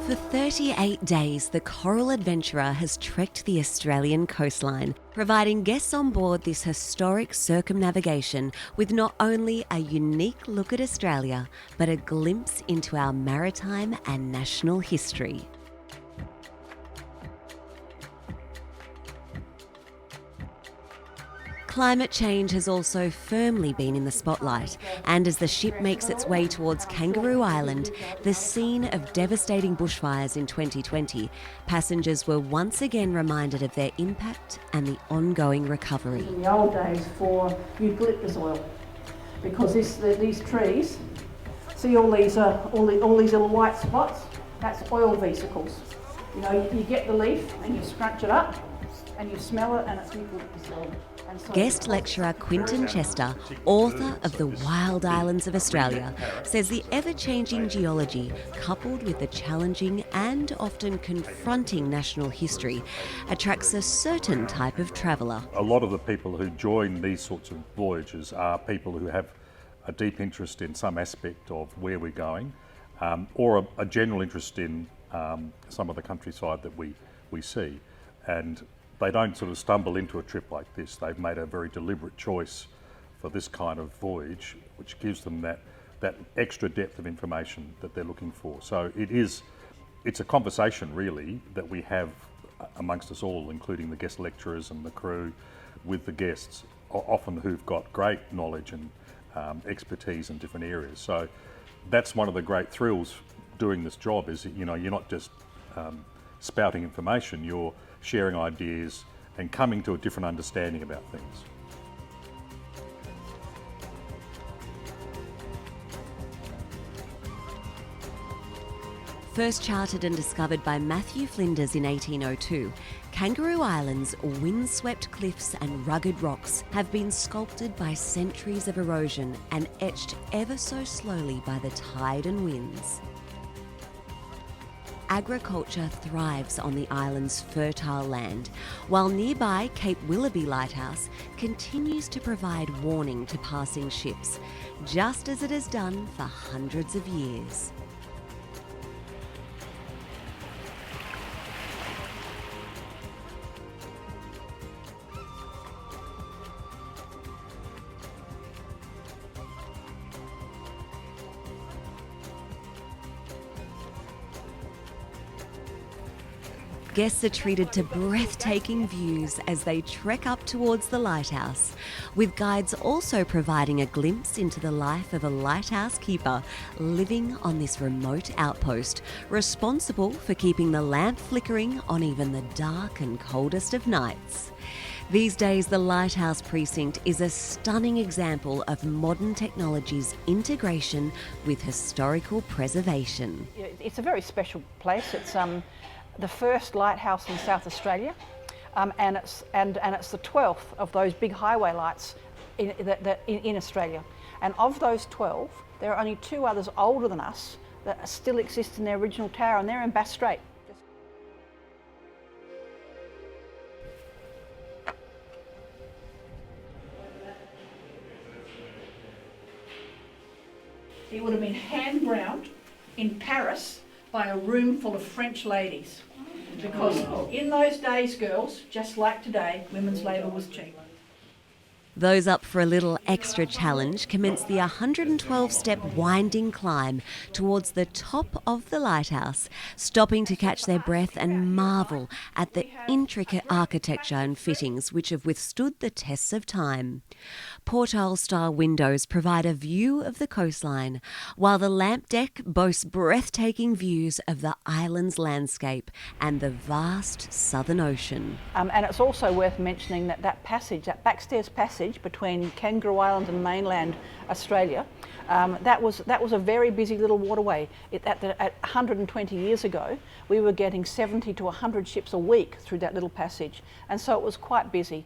For 38 days, the Coral Adventurer has trekked the Australian coastline, providing guests on board this historic circumnavigation with not only a unique look at Australia, but a glimpse into our maritime and national history. Climate change has also firmly been in the spotlight, and as the ship makes its way towards Kangaroo Island, the scene of devastating bushfires in 2020, passengers were once again reminded of their impact and the ongoing recovery. In the old days for eucalyptus oil, because these trees, see all these little white spots? That's oil vesicles. You know, you get the leaf and you scrunch it up and you smell it and it's eucalyptus oil. Guest lecturer Quinton Chester, author of The Wild Islands of Australia, says the ever-changing geology, coupled with the challenging and often confronting national history, attracts a certain type of traveller. A lot of the people who join these sorts of voyages are people who have a deep interest in some aspect of where we're going, or a general interest in some of the countryside that we see. And they don't sort of stumble into a trip like this. They've made a very deliberate choice for this kind of voyage, which gives them that extra depth of information that they're looking for. So it's a conversation really that we have amongst us all, including the guest lecturers and the crew, with the guests, often who've got great knowledge and expertise in different areas. So that's one of the great thrills doing this job, is that, you know, you're not just spouting information, you're sharing ideas and coming to a different understanding about things. First charted and discovered by Matthew Flinders in 1802, Kangaroo Island's windswept cliffs and rugged rocks have been sculpted by centuries of erosion and etched ever so slowly by the tide and winds. Agriculture thrives on the island's fertile land, while nearby Cape Willoughby Lighthouse continues to provide warning to passing ships, just as it has done for hundreds of years. Guests are treated to breathtaking views as they trek up towards the lighthouse, with guides also providing a glimpse into the life of a lighthouse keeper living on this remote outpost, responsible for keeping the lamp flickering on even the dark and coldest of nights. These days, the Lighthouse Precinct is a stunning example of modern technology's integration with historical preservation. It's a very special place. It's the first lighthouse in South Australia, and it's the 12th of those big highway lights in Australia. And of those 12, there are only 2 others older than us that still exist in their original tower, and they're in Bass Strait. It would have been hand ground in Paris by a room full of French ladies. Because in those days, girls, just like today, women's labour was cheap. Those up for a little extra challenge commence the 112-step winding climb towards the top of the lighthouse, stopping to catch their breath and marvel at the intricate architecture and fittings which have withstood the tests of time. Porthole-style windows provide a view of the coastline, while the lamp deck boasts breathtaking views of the island's landscape and the vast Southern Ocean. And it's also worth mentioning that that backstairs passage between Kangaroo Island and mainland Australia, that was a very busy little waterway. At 120 years ago, we were getting 70 to 100 ships a week through that little passage, and so it was quite busy.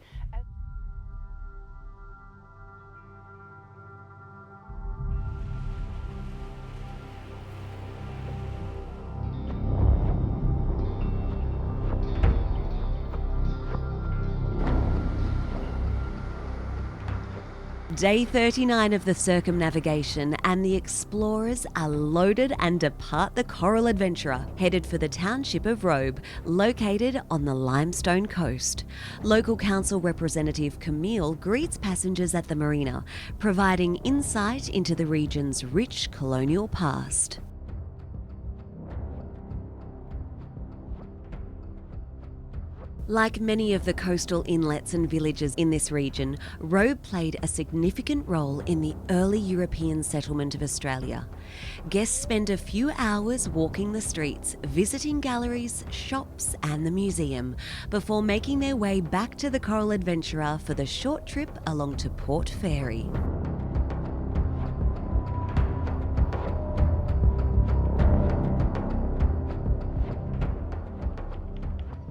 Day 39 of the circumnavigation, and the explorers are loaded and depart the Coral Adventurer, headed for the township of Robe, located on the Limestone Coast. Local council representative Camille greets passengers at the marina, providing insight into the region's rich colonial past. Like many of the coastal inlets and villages in this region, Robe played a significant role in the early European settlement of Australia. Guests spend a few hours walking the streets, visiting galleries, shops and the museum, before making their way back to the Coral Adventurer for the short trip along to Port Fairy.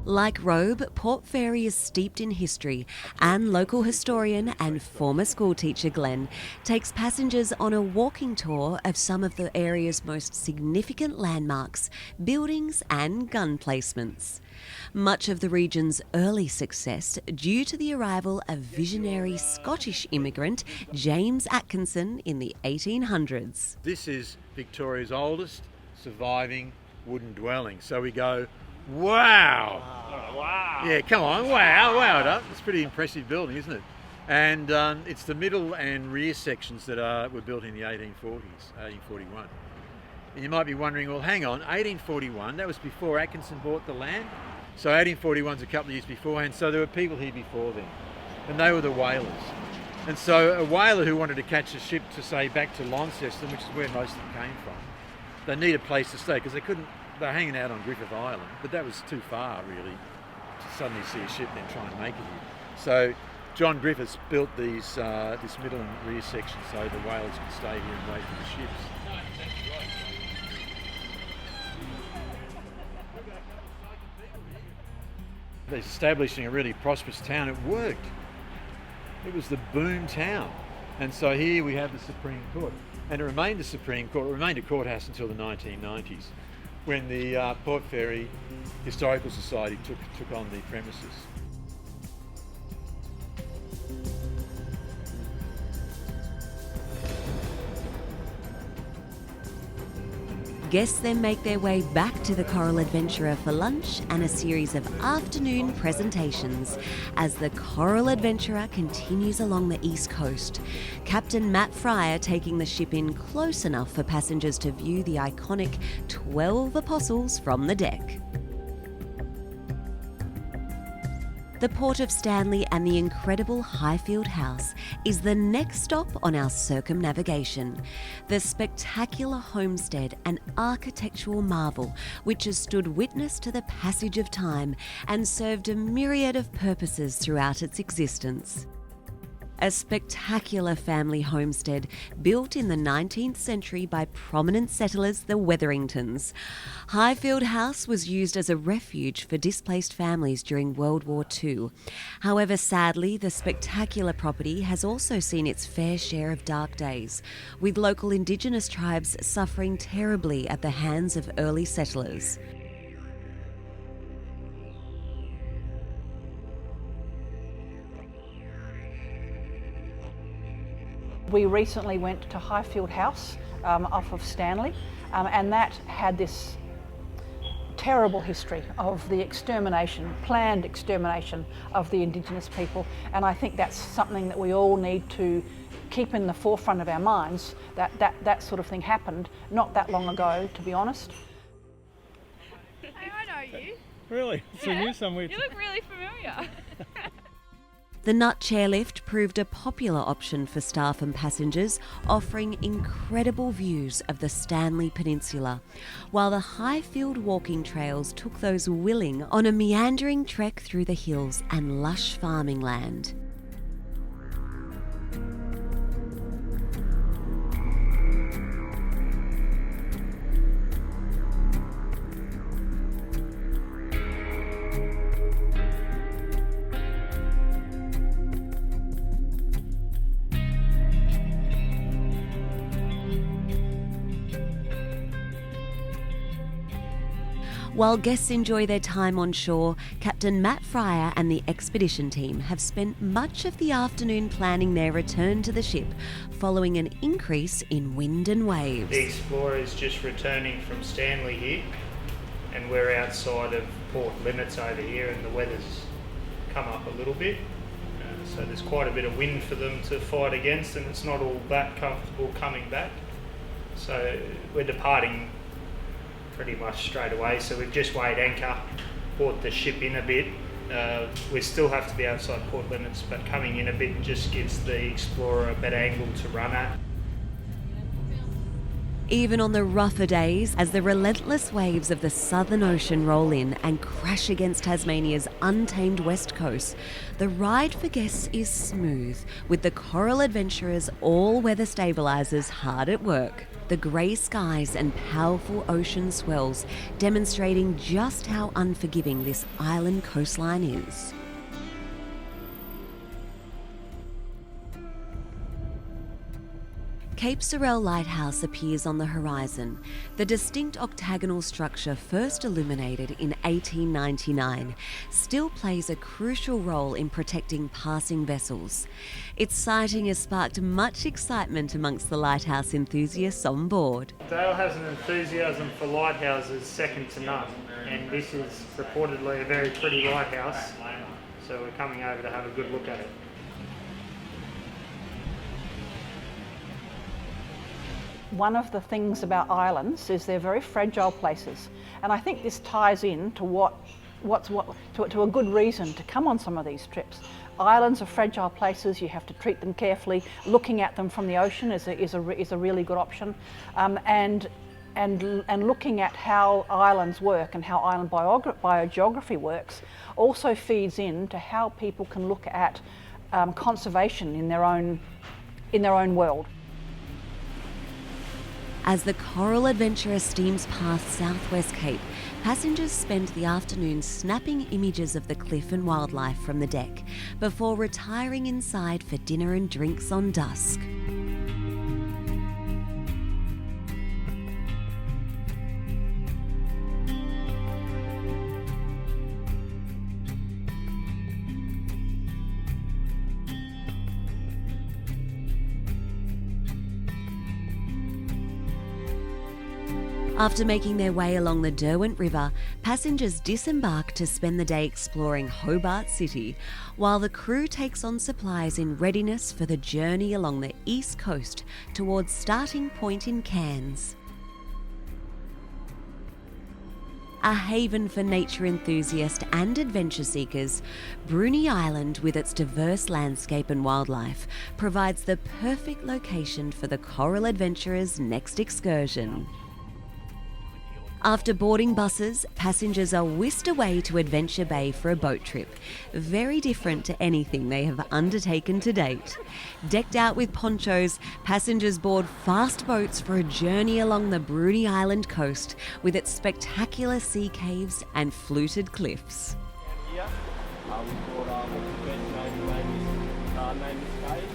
Like Robe, Port Fairy is steeped in history, and local historian and former schoolteacher Glenn takes passengers on a walking tour of some of the area's most significant landmarks, buildings and gun placements. Much of the region's early success due to the arrival of visionary Scottish immigrant James Atkinson in the 1800s. This is Victoria's oldest surviving wooden dwelling. So we go, wow! Wow! Yeah, come on, wow it up. It's a pretty impressive building, isn't it? And it's the middle and rear sections that were built in the 1840s, 1841. And you might be wondering, well, hang on, 1841, that was before Atkinson bought the land? So 1841's a couple of years beforehand, so there were people here before then. And they were the whalers. And so a whaler who wanted to catch a ship to, say, back to Launceston, which is where most of them came from, they need a place to stay because they were hanging out on Griffith Island, but that was too far really to suddenly see a ship and then try and make it here. So John Griffiths built this middle and rear section so the whalers could stay here and wait for the ships. They're establishing a really prosperous town. It worked. It was the boom town. And so here we have the Supreme Court. And it remained the Supreme Court, it remained a courthouse until the 1990s, when the Port Fairy Historical Society took on the premises. Guests then make their way back to the Coral Adventurer for lunch and a series of afternoon presentations as the Coral Adventurer continues along the east coast. Captain Matt Fryer taking the ship in close enough for passengers to view the iconic 12 Apostles from the deck. The Port of Stanley and the incredible Highfield House is the next stop on our circumnavigation. The spectacular homestead, an architectural marvel which has stood witness to the passage of time and served a myriad of purposes throughout its existence. A spectacular family homestead built in the 19th century by prominent settlers, the Wetheringtons. Highfield House was used as a refuge for displaced families during World War II. However, sadly, the spectacular property has also seen its fair share of dark days, with local Indigenous tribes suffering terribly at the hands of early settlers. We recently went to Highfield House off of Stanley, and that had this terrible history of the planned extermination of the Indigenous people, and I think that's something that we all need to keep in the forefront of our minds, that sort of thing happened not that long ago, to be honest. Hey, I know you. Really? So Yeah. you somewhere? You look really familiar. The Nut Chairlift proved a popular option for staff and passengers, offering incredible views of the Stanley Peninsula, while the Highfield walking trails took those willing on a meandering trek through the hills and lush farming land. While guests enjoy their time on shore, Captain Matt Fryer and the expedition team have spent much of the afternoon planning their return to the ship, following an increase in wind and waves. The Explorer is just returning from Stanley here, and we're outside of port limits over here, and the weather's come up a little bit. So there's quite a bit of wind for them to fight against, and it's not all that comfortable coming back. So we're departing pretty much straight away. So we've just weighed anchor, brought the ship in a bit. We still have to be outside port limits, but coming in a bit just gives the Explorer a better angle to run at. Even on the rougher days, as the relentless waves of the Southern Ocean roll in and crash against Tasmania's untamed west coast, the ride for guests is smooth, with the Coral Adventurer's all-weather stabilisers hard at work. The grey skies and powerful ocean swells demonstrating just how unforgiving this island coastline is. Cape Sorel Lighthouse appears on the horizon. The distinct octagonal structure, first illuminated in 1899, still plays a crucial role in protecting passing vessels. Its sighting has sparked much excitement amongst the lighthouse enthusiasts on board. Dale has an enthusiasm for lighthouses second to none, and this is reportedly a very pretty lighthouse, so we're coming over to have a good look at it. One of the things about islands is they're very fragile places, and I think this ties in to to a good reason to come on some of these trips. Islands are fragile places. You have to treat them carefully. Looking at them from the ocean is a really good option, and looking at how islands work and how island biogeography works also feeds in to how people can look at conservation in their own world. As the Coral Adventurer steams past Southwest Cape, passengers spend the afternoon snapping images of the cliff and wildlife from the deck before retiring inside for dinner and drinks on dusk. After making their way along the Derwent River, passengers disembark to spend the day exploring Hobart City, while the crew takes on supplies in readiness for the journey along the east coast towards starting point in Cairns. A haven for nature enthusiasts and adventure seekers, Bruny Island, with its diverse landscape and wildlife, provides the perfect location for the Coral Adventurer's next excursion. After boarding buses, passengers are whisked away to Adventure Bay for a boat trip, very different to anything they have undertaken to date. Decked out with ponchos, passengers board fast boats for a journey along the Bruny Island coast with its spectacular sea caves and fluted cliffs. Here, we brought what's the best name is cave.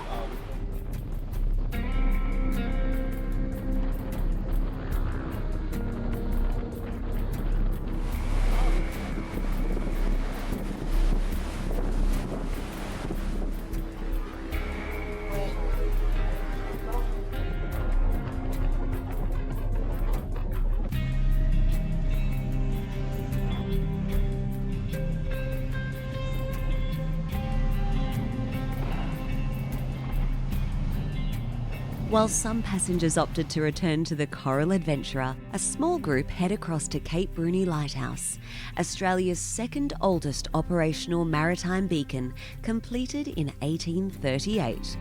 While some passengers opted to return to the Coral Adventurer, a small group head across to Cape Bruny Lighthouse, Australia's second oldest operational maritime beacon, completed in 1838.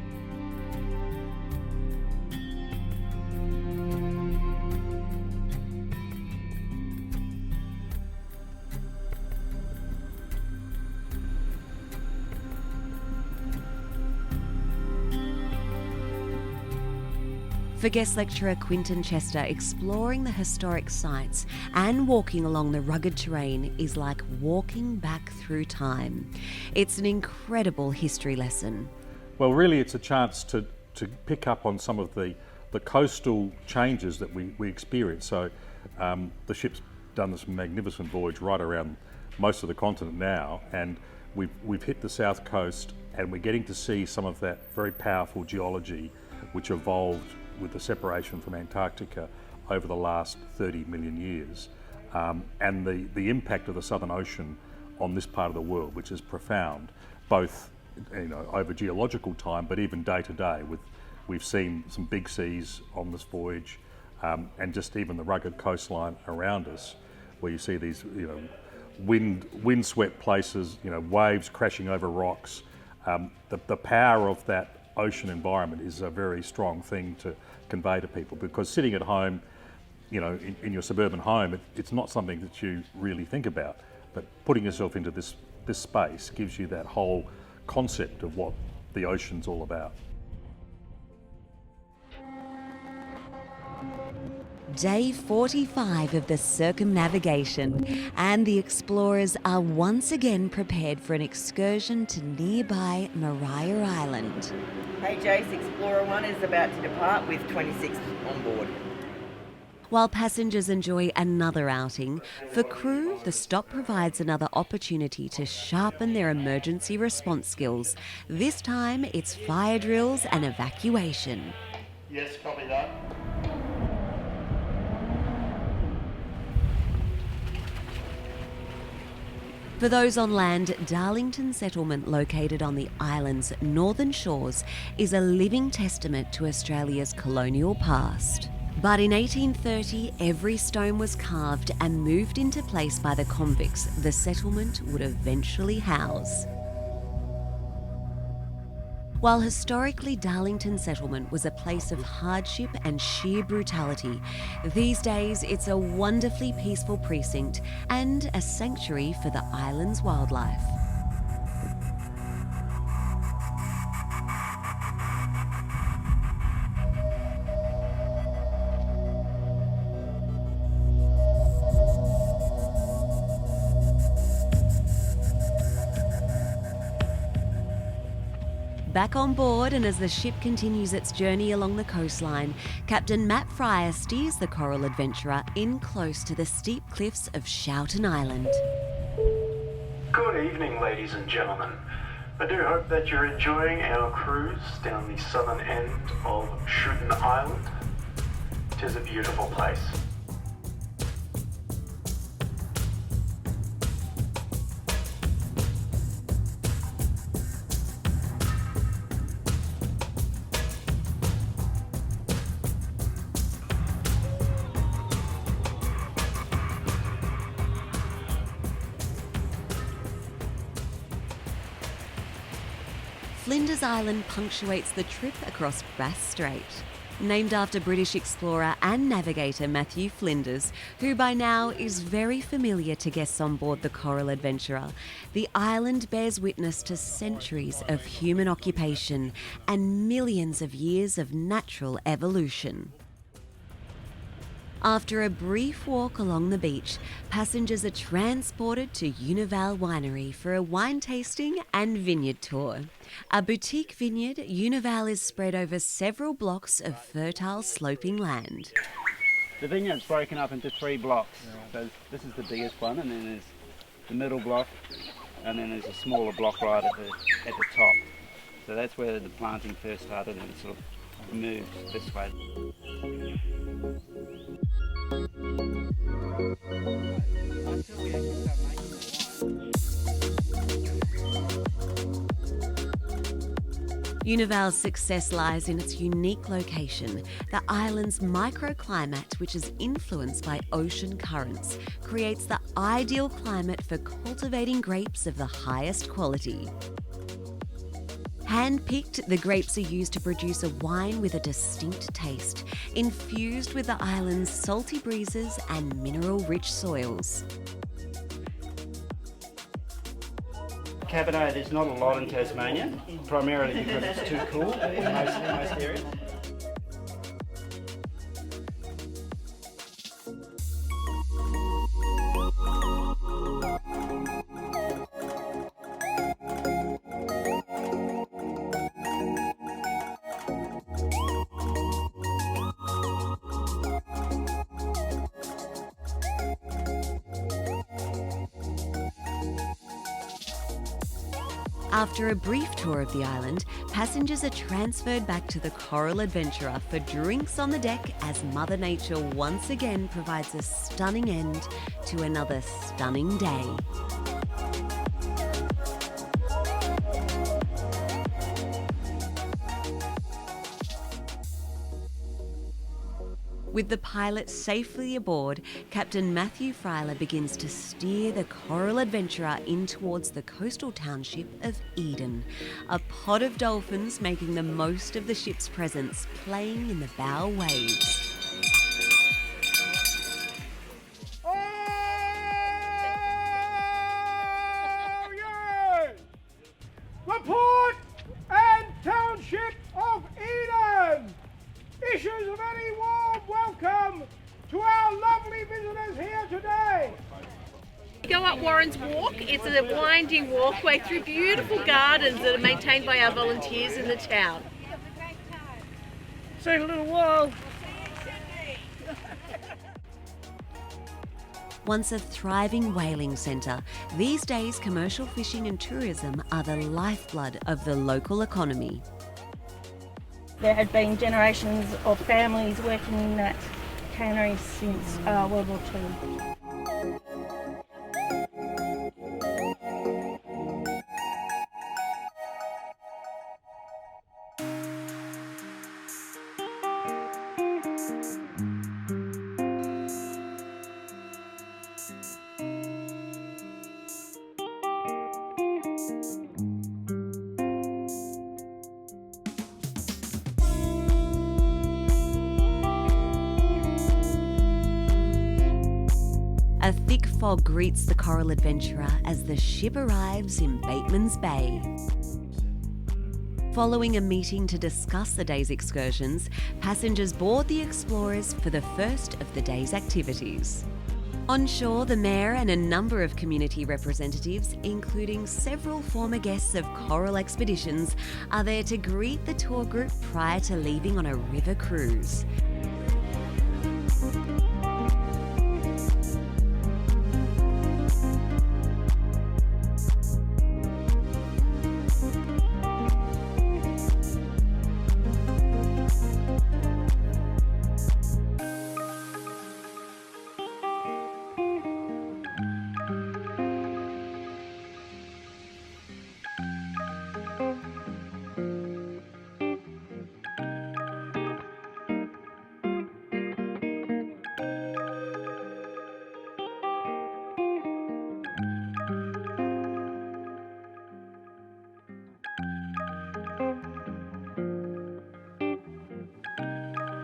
For guest lecturer Quinton Chester, exploring the historic sites and walking along the rugged terrain is like walking back through time. It's an incredible history lesson. Well, really it's a chance to pick up on some of the coastal changes that we experience. So the ship's done this magnificent voyage right around most of the continent now, and we've hit the south coast, and we're getting to see some of that very powerful geology which evolved with the separation from Antarctica over the last 30 million years, and the impact of the Southern Ocean on this part of the world, which is profound, both over geological time, but even day to day. We've seen some big seas on this voyage, and just even the rugged coastline around us, where you see these wind-swept places, waves crashing over rocks. The power of that ocean environment is a very strong thing to convey to people, because sitting at home, in your suburban home, it's not something that you really think about. But putting yourself into this space gives you that whole concept of what the ocean's all about. Day 45 of the Circumnavigation, and the explorers are once again prepared for an excursion to nearby Moreton Island. Hey Jace, Explorer 1 is about to depart with 26 on board. While passengers enjoy another outing, for crew, the stop provides another opportunity to sharpen their emergency response skills. This time, it's fire drills and evacuation. Yes, copy that. For those on land, Darlington Settlement, located on the island's northern shores, is a living testament to Australia's colonial past. But in 1830, every stone was carved and moved into place by the convicts the settlement would eventually house. While historically Darlington Settlement was a place of hardship and sheer brutality, these days it's a wonderfully peaceful precinct and a sanctuary for the island's wildlife. Back on board, and as the ship continues its journey along the coastline, Captain Matt Fryer steers the Coral Adventurer in close to the steep cliffs of Moreton Island. Good evening, ladies and gentlemen. I do hope that you're enjoying our cruise down the southern end of Moreton Island. It is a beautiful place. Flinders Island punctuates the trip across Bass Strait. Named after British explorer and navigator Matthew Flinders, who by now is very familiar to guests on board the Coral Adventurer, the island bears witness to centuries of human occupation and millions of years of natural evolution. After a brief walk along the beach, passengers are transported to Unival Winery for a wine tasting and vineyard tour. A boutique vineyard, Unival is spread over several blocks of fertile sloping land. The vineyard's broken up into 3 blocks. So this is the biggest one, and then there's the middle block, and then there's a smaller block right at the top. So that's where the planting first started, and it sort of moved this way. Unival's success lies in its unique location. The island's microclimate, which is influenced by ocean currents, creates the ideal climate for cultivating grapes of the highest quality. Hand-picked, the grapes are used to produce a wine with a distinct taste, infused with the island's salty breezes and mineral-rich soils. Cabernet, there's not a lot in Tasmania, primarily because it's too cool in most areas. After a brief tour of the island, passengers are transferred back to the Coral Adventurer for drinks on the deck as Mother Nature once again provides a stunning end to another stunning day. With the pilot safely aboard, Captain Matthew Fryler begins to steer the Coral Adventurer in towards the coastal township of Eden, a pod of dolphins making the most of the ship's presence, playing in the bow waves. The port and township of Eden issues a very warm welcome to our lovely visitors here today. Go up Warren's Walk. It's a winding walkway through beautiful gardens that are maintained by our volunteers in the town. See you in a little while. Once a thriving whaling centre, these days commercial fishing and tourism are the lifeblood of the local economy. There had been generations of families working in that cannery since World War II. A thick fog greets the Coral Adventurer as the ship arrives in Bateman's Bay. Following a meeting to discuss the day's excursions, passengers board the Explorers for the first of the day's activities. On shore, the Mayor and a number of community representatives, including several former guests of Coral expeditions, are there to greet the tour group prior to leaving on a river cruise.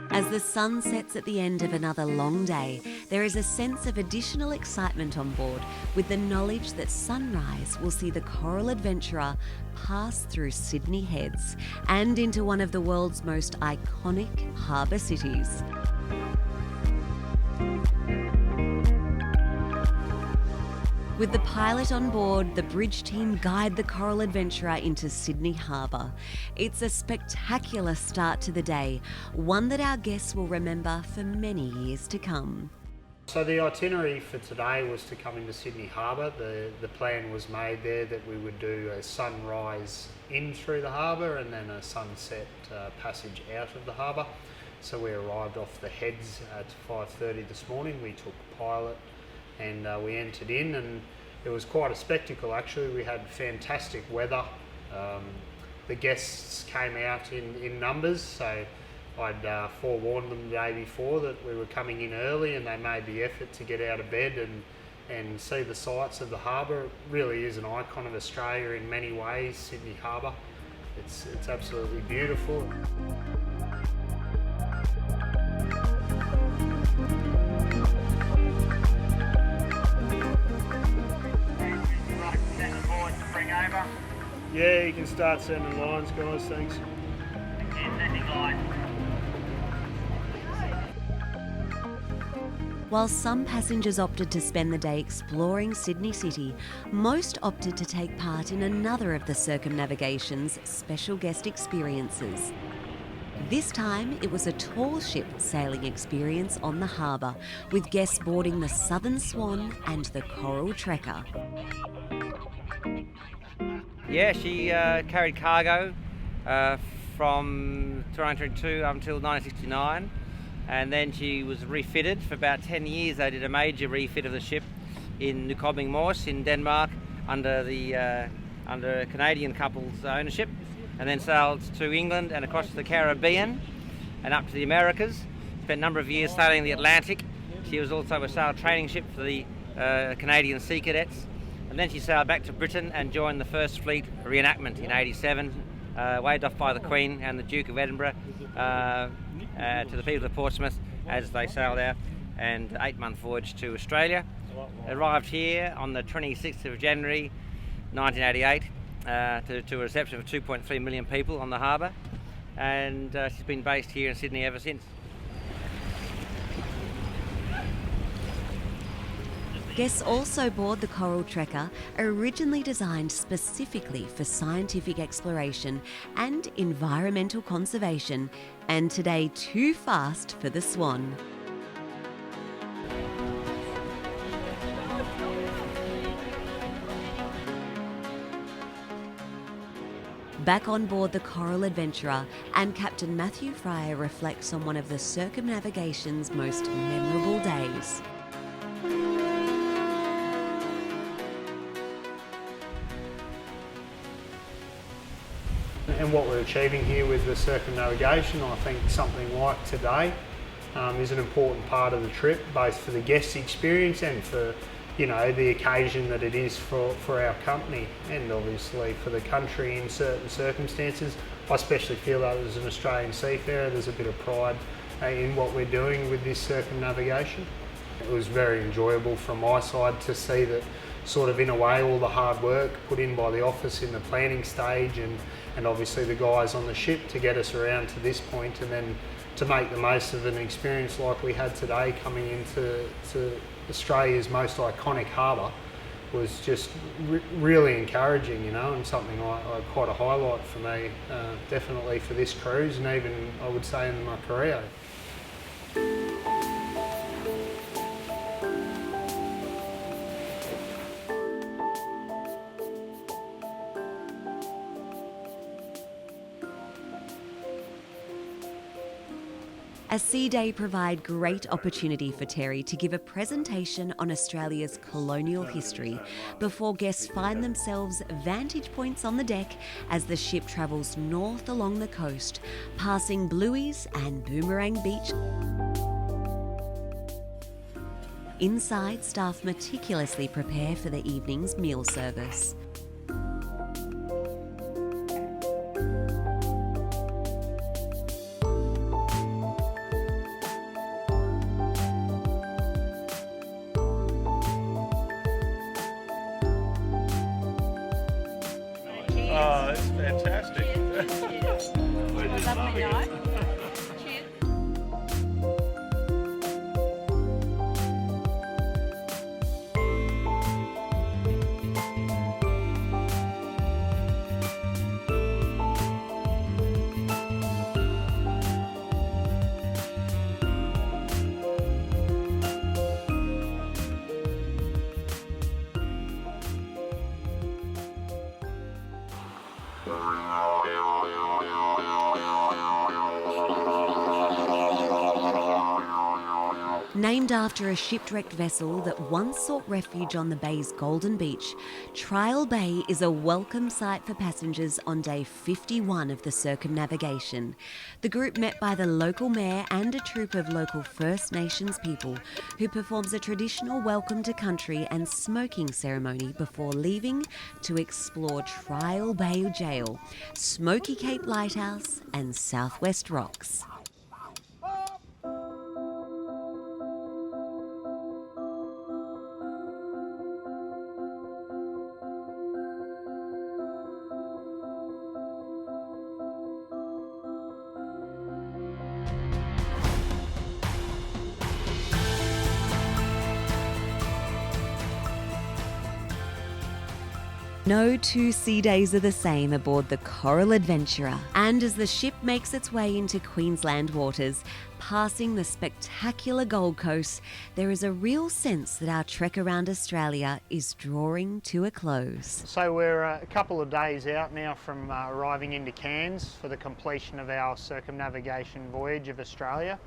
As the sun sets at the end of another long day, there is a sense of additional excitement on board with the knowledge that sunrise will see the Coral Adventurer pass through Sydney Heads and into one of the world's most iconic harbour cities. With the pilot on board, the bridge team guide the Coral Adventurer into Sydney Harbour. It's a spectacular start to the day, one that our guests will remember for many years to come. So the itinerary for today was to come into Sydney Harbour. The plan was made there that we would do a sunrise in through the harbour and then a sunset passage out of the harbour. So we arrived off the Heads at 5:30 this morning. We took pilot and we entered in, and it was quite a spectacle actually. We had fantastic weather. The guests came out in numbers, so I'd forewarned them the day before that we were coming in early, and they made the effort to get out of bed and see the sights of the harbour. It really is an icon of Australia in many ways, Sydney Harbour. It's absolutely beautiful. Yeah, you can start sending lines, guys, thanks. While some passengers opted to spend the day exploring Sydney City, most opted to take part in another of the Circumnavigation's special guest experiences. This time, it was a tall ship sailing experience on the harbour, with guests boarding the Southern Swan and the Coral Trekker. Yeah, she carried cargo from 1922 until 1969, and then she was refitted for about 10 years. They did a major refit of the ship in Nykøbing Mors in Denmark under a Canadian couple's ownership, and then sailed to England and across to the Caribbean and up to the Americas. Spent a number of years sailing the Atlantic. She was also a sail training ship for the Canadian Sea Cadets. And then she sailed back to Britain and joined the First Fleet reenactment in '87, waved off by the Queen and the Duke of Edinburgh to the people of Portsmouth as they sailed out, and 8-month voyage to Australia. Arrived here on the 26th of January 1988 to a reception of 2.3 million people on the harbour, and she's been based here in Sydney ever since. Guests also board the Coral Trekker, originally designed specifically for scientific exploration and environmental conservation, and today too fast for the Swan. Back on board the Coral Adventurer, and Captain Matthew Fryer reflects on one of the Circumnavigation's most memorable days. And what we're achieving here with the circumnavigation, I think something like today is an important part of the trip, both for the guest experience and for, you know, the occasion that it is for our company, and obviously for the country in certain circumstances. I especially feel that as an Australian seafarer, there's a bit of pride in what we're doing with this circumnavigation. It was very enjoyable from my side to see that sort of in a way all the hard work put in by the office in the planning stage and obviously the guys on the ship to get us around to this point, and then to make the most of an experience like we had today coming into Australia's most iconic harbour was just really encouraging, you know, and something quite a highlight for me, definitely for this cruise, and even I would say in my career. A sea day provide great opportunity for Terry to give a presentation on Australia's colonial history before guests find themselves vantage points on the deck as the ship travels north along the coast, passing Bluey's and Boomerang Beach. Inside, staff meticulously prepare for the evening's meal service. Oh, it's fantastic. Lovely night. Named after a shipwrecked vessel that once sought refuge on the bay's Golden Beach, Trial Bay is a welcome sight for passengers on day 51 of the circumnavigation. The group met by the local mayor and a troupe of local First Nations people who performs a traditional welcome to country and smoking ceremony before leaving to explore Trial Bay Jail, Smoky Cape Lighthouse and Southwest Rocks. No 2 sea days are the same aboard the Coral Adventurer. And as the ship makes its way into Queensland waters, passing the spectacular Gold Coast, there is a real sense that our trek around Australia is drawing to a close. So we're a couple of days out now from arriving into Cairns for the completion of our circumnavigation voyage of Australia,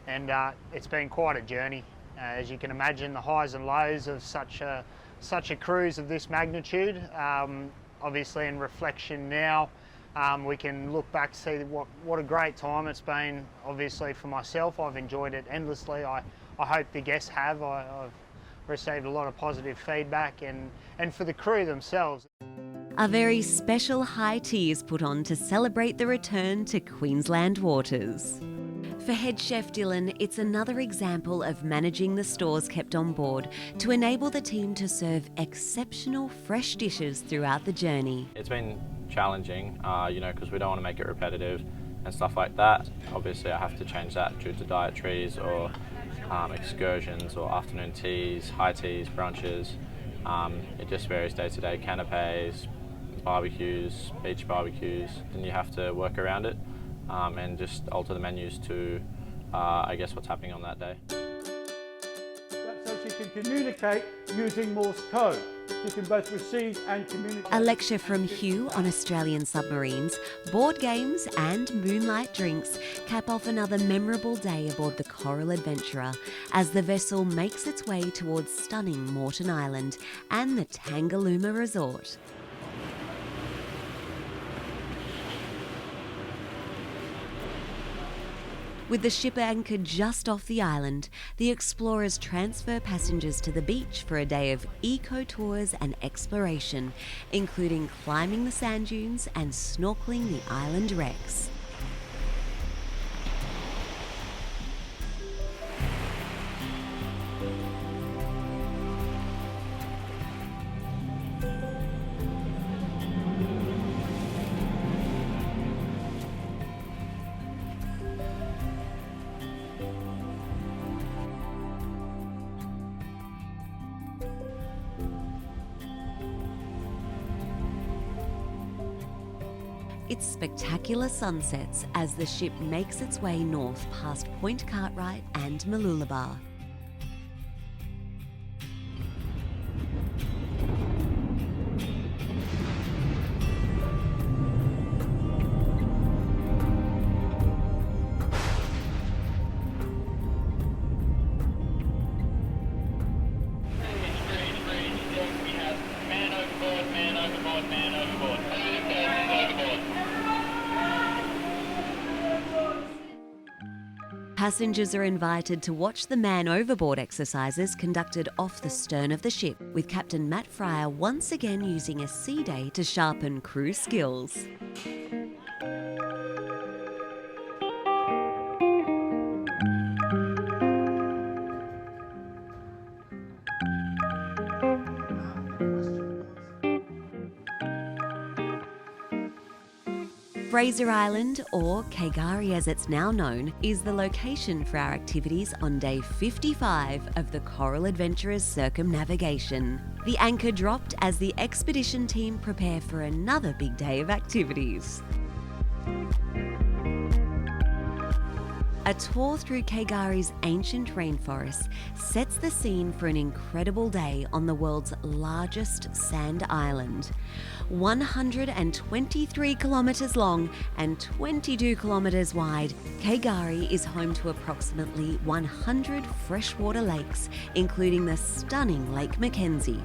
and it's been quite a journey. As you can imagine, the highs and lows of such a cruise of this magnitude. Obviously in reflection now, we can look back, see what a great time it's been. Obviously for myself, I've enjoyed it endlessly. I hope the guests have. I've received a lot of positive feedback, and for the crew themselves. A very special high tea is put on to celebrate the return to Queensland waters. For head chef Dylan, it's another example of managing the stores kept on board to enable the team to serve exceptional fresh dishes throughout the journey. It's been challenging, because we don't want to make it repetitive and stuff like that. Obviously I have to change that due to dietaries or excursions or afternoon teas, high teas, brunches. It just varies day to day, canapes, barbecues, beach barbecues, and you have to work around it. And just alter the menus to, what's happening on that day. So she can communicate using Morse code. She can both receive and communicate. A lecture from Hugh on Australian submarines, board games and moonlight drinks cap off another memorable day aboard the Coral Adventurer as the vessel makes its way towards stunning Moreton Island and the Tangalooma Resort. With the ship anchored just off the island, the explorers transfer passengers to the beach for a day of eco-tours and exploration, including climbing the sand dunes and snorkeling the island wrecks. It's spectacular sunsets as the ship makes its way north past Point Cartwright and Mooloolaba. Passengers are invited to watch the man overboard exercises conducted off the stern of the ship, with Captain Matt Fryer once again using a sea day to sharpen crew skills. Fraser Island, or Kangaroo as it's now known, is the location for our activities on day 55 of the Coral Adventurer's circumnavigation. The anchor dropped as the expedition team prepare for another big day of activities. A tour through Kangaroo's ancient rainforest sets the scene for an incredible day on the world's largest sand island. 123 kilometres long and 22 kilometres wide, Kangaroo is home to approximately 100 freshwater lakes, including the stunning Lake Mackenzie.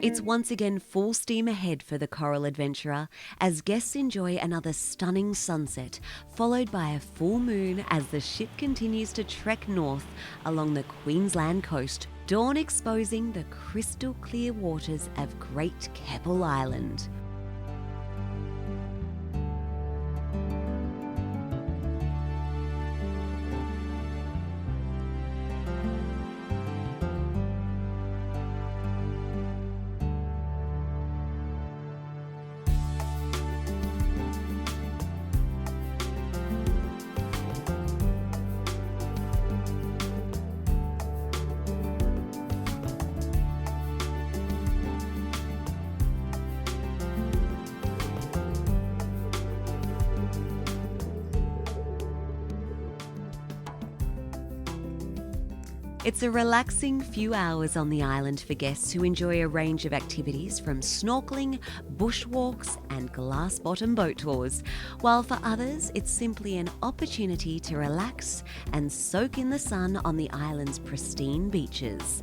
It's once again full steam ahead for the Coral Adventurer as guests enjoy another stunning sunset, followed by a full moon as the ship continues to trek north along the Queensland coast, dawn exposing the crystal clear waters of Great Keppel Island. It's a relaxing few hours on the island for guests who enjoy a range of activities from snorkeling, bushwalks and glass-bottom boat tours, while for others it's simply an opportunity to relax and soak in the sun on the island's pristine beaches.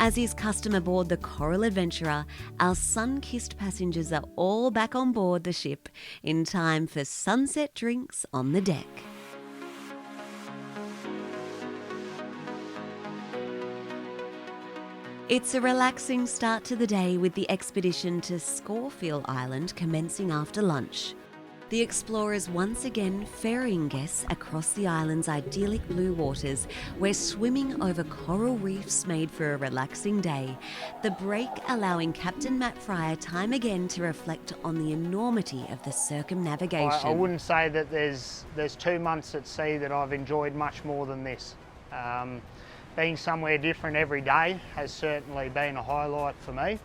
As is custom aboard the Coral Adventurer, our sun-kissed passengers are all back on board the ship in time for sunset drinks on the deck. It's a relaxing start to the day with the expedition to Scorfield Island commencing after lunch. The explorers once again ferrying guests across the island's idyllic blue waters, where swimming over coral reefs made for a relaxing day, the break allowing Captain Matt Fryer time again to reflect on the enormity of the circumnavigation. I wouldn't say that there's 2 months at sea that I've enjoyed much more than this. Being somewhere different every day has certainly been a highlight for me.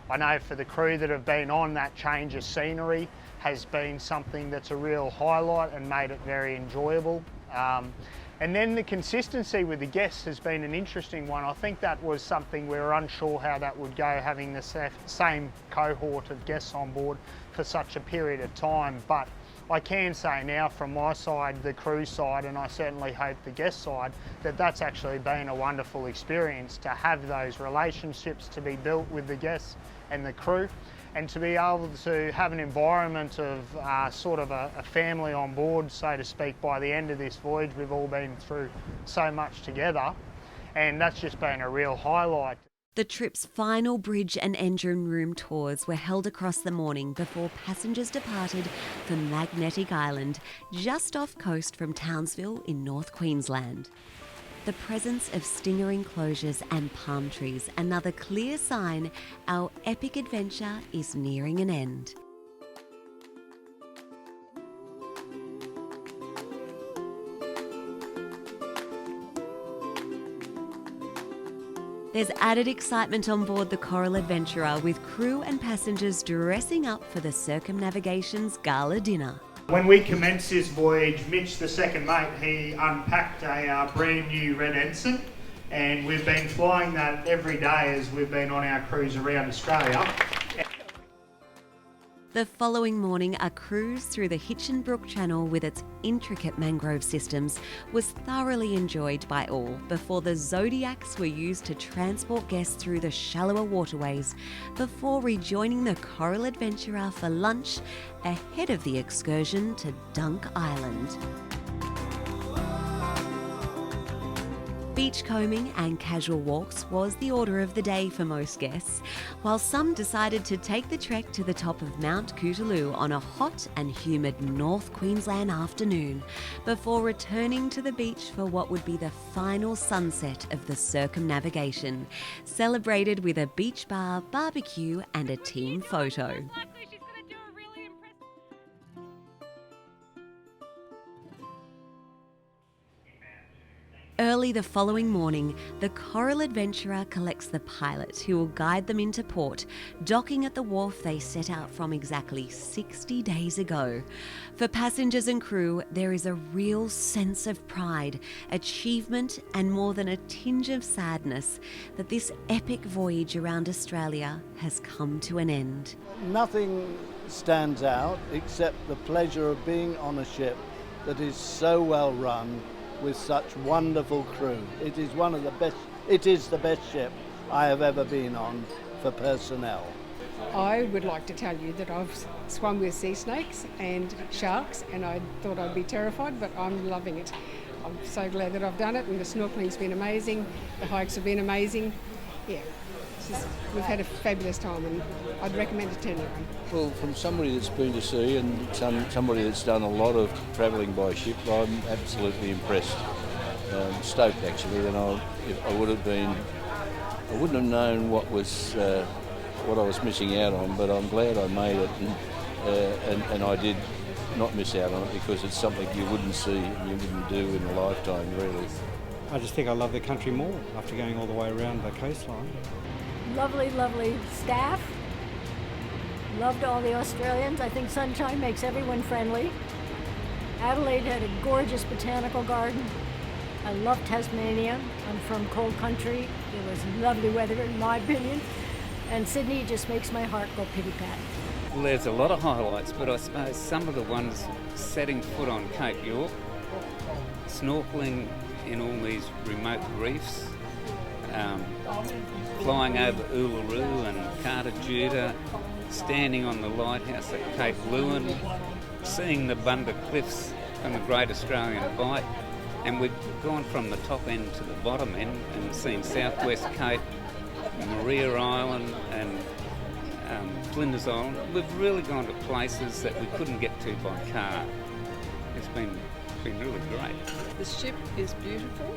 I know for the crew that have been on, that change of scenery has been something that's a real highlight and made it very enjoyable. And then the consistency with the guests has been an interesting one. I think that was something we were unsure how that would go, having the same cohort of guests on board for such a period of time. But I can say now from my side, the crew side, and I certainly hope the guest side, that that's actually been a wonderful experience to have those relationships to be built with the guests and the crew, and to be able to have an environment of sort of a family on board, so to speak. By the end of this voyage, we've all been through so much together, and that's just been a real highlight. The trip's final bridge and engine room tours were held across the morning before passengers departed for Magnetic Island, just off coast from Townsville in North Queensland. The presence of stinger enclosures and palm trees, another clear sign our epic adventure is nearing an end. There's added excitement on board the Coral Adventurer, with crew and passengers dressing up for the Circumnavigation's gala dinner. When we commenced this voyage, Mitch, the second mate, he unpacked a brand new red ensign, and we've been flying that every day as we've been on our cruise around Australia. The following morning, a cruise through the Hinchinbrook Channel with its intricate mangrove systems was thoroughly enjoyed by all before the Zodiacs were used to transport guests through the shallower waterways before rejoining the Coral Adventurer for lunch ahead of the excursion to Dunk Island. Beachcombing and casual walks was the order of the day for most guests, while some decided to take the trek to the top of Mount Cootaloo on a hot and humid North Queensland afternoon, before returning to the beach for what would be the final sunset of the Circumnavigation, celebrated with a beach bar, barbecue and a team photo. Early the following morning, the Coral Adventurer collects the pilot who will guide them into port, docking at the wharf they set out from exactly 60 days ago. For passengers and crew, there is a real sense of pride, achievement, and more than a tinge of sadness that this epic voyage around Australia has come to an end. Nothing stands out except the pleasure of being on a ship that is so well run with such wonderful crew. It is one of the best, it is the best ship I have ever been on for personnel. I would like to tell you that I've swum with sea snakes and sharks, and I thought I'd be terrified, but I'm loving it. I'm so glad that I've done it, and the snorkeling's been amazing, the hikes have been amazing. Yeah, we've had a fabulous time, and I'd recommend it to anyone. Well, from somebody that's been to sea and somebody that's done a lot of travelling by ship, I'm absolutely impressed. Stoked actually, and I wouldn't have known what I was missing out on, but I'm glad I made it, and I did not miss out on it, because it's something you wouldn't see and you wouldn't do in a lifetime, really. I just think I love the country more after going all the way around the coastline. Lovely, lovely staff. Loved all the Australians. I think sunshine makes everyone friendly. Adelaide had a gorgeous botanical garden. I love Tasmania. I'm from cold country. It was lovely weather in my opinion. And Sydney just makes my heart go pity-pat. Well, there's a lot of highlights, but I suppose some of the ones, setting foot on Cape York, snorkelling in all these remote reefs, flying over Uluru and Carter, standing on the lighthouse at Cape Lewin, seeing the Bunda Cliffs from the Great Australian Bight, and we've gone from the top end to the bottom end and seen Southwest Cape, Moreton Island and Flinders Island. We've really gone to places that we couldn't get to by car. It's been really great. The ship is beautiful,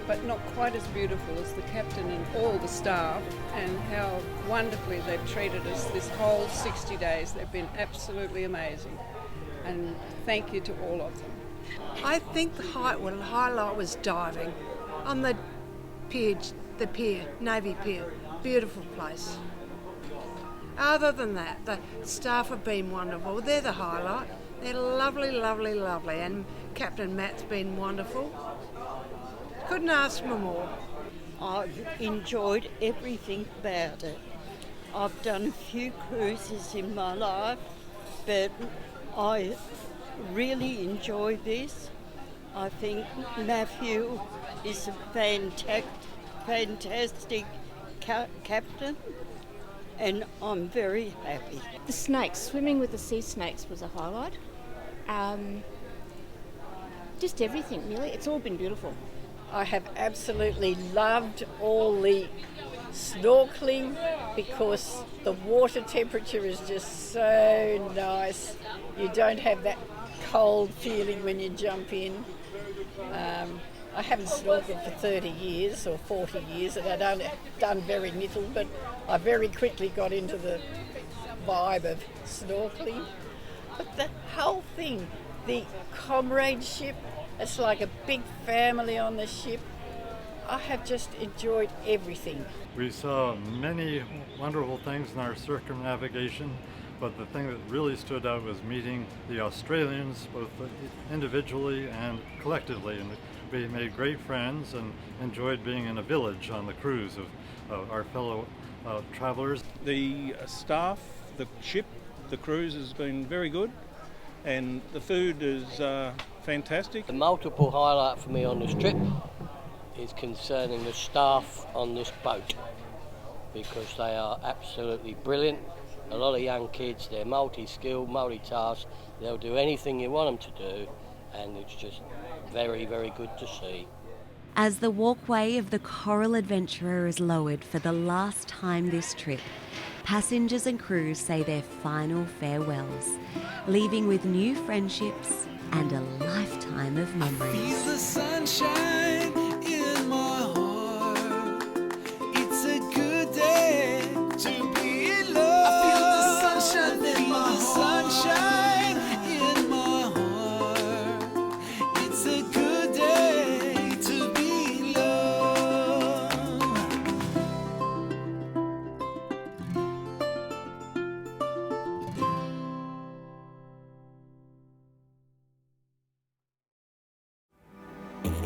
but not quite as beautiful as the captain and all the staff, and how wonderfully they've treated us this whole 60 days. They've been absolutely amazing, and thank you to all of them. I think the highlight was diving on the pier, Navy Pier. Beautiful place. Other than that, the staff have been wonderful. They're the highlight. They're lovely, lovely, lovely, and Captain Matt's been wonderful. Couldn't ask for more. I've enjoyed everything about it. I've done a few cruises in my life, but I really enjoy this. I think Matthew is a fantastic captain, and I'm very happy. The snakes, swimming with the sea snakes was a highlight. Just everything really, it's all been beautiful. I have absolutely loved all the snorkelling because the water temperature is just so nice. You don't have that cold feeling when you jump in. I haven't snorkeled for 30 years or 40 years, and I've done very little, but I very quickly got into the vibe of snorkelling. But the whole thing, the comradeship, it's like a big family on the ship. I have just enjoyed everything. We saw many wonderful things in our circumnavigation, but the thing that really stood out was meeting the Australians, both individually and collectively. And we made great friends and enjoyed being in a village on the cruise of our fellow travellers. The staff, the ship, the cruise has been very good, and the food is fantastic. The multiple highlight for me on this trip is concerning the staff on this boat, because they are absolutely brilliant. A lot of young kids, they're multi-skilled, multitask, they'll do anything you want them to do, and it's just very, very good to see. As the walkway of the Coral Adventurer is lowered for the last time this trip, passengers and crews say their final farewells, leaving with new friendships and a lifetime of memories. I feel the sunshine in my heart. It's a good day to be in love. I feel the sunshine in my sunshine in my heart. It's a good day to be in love. If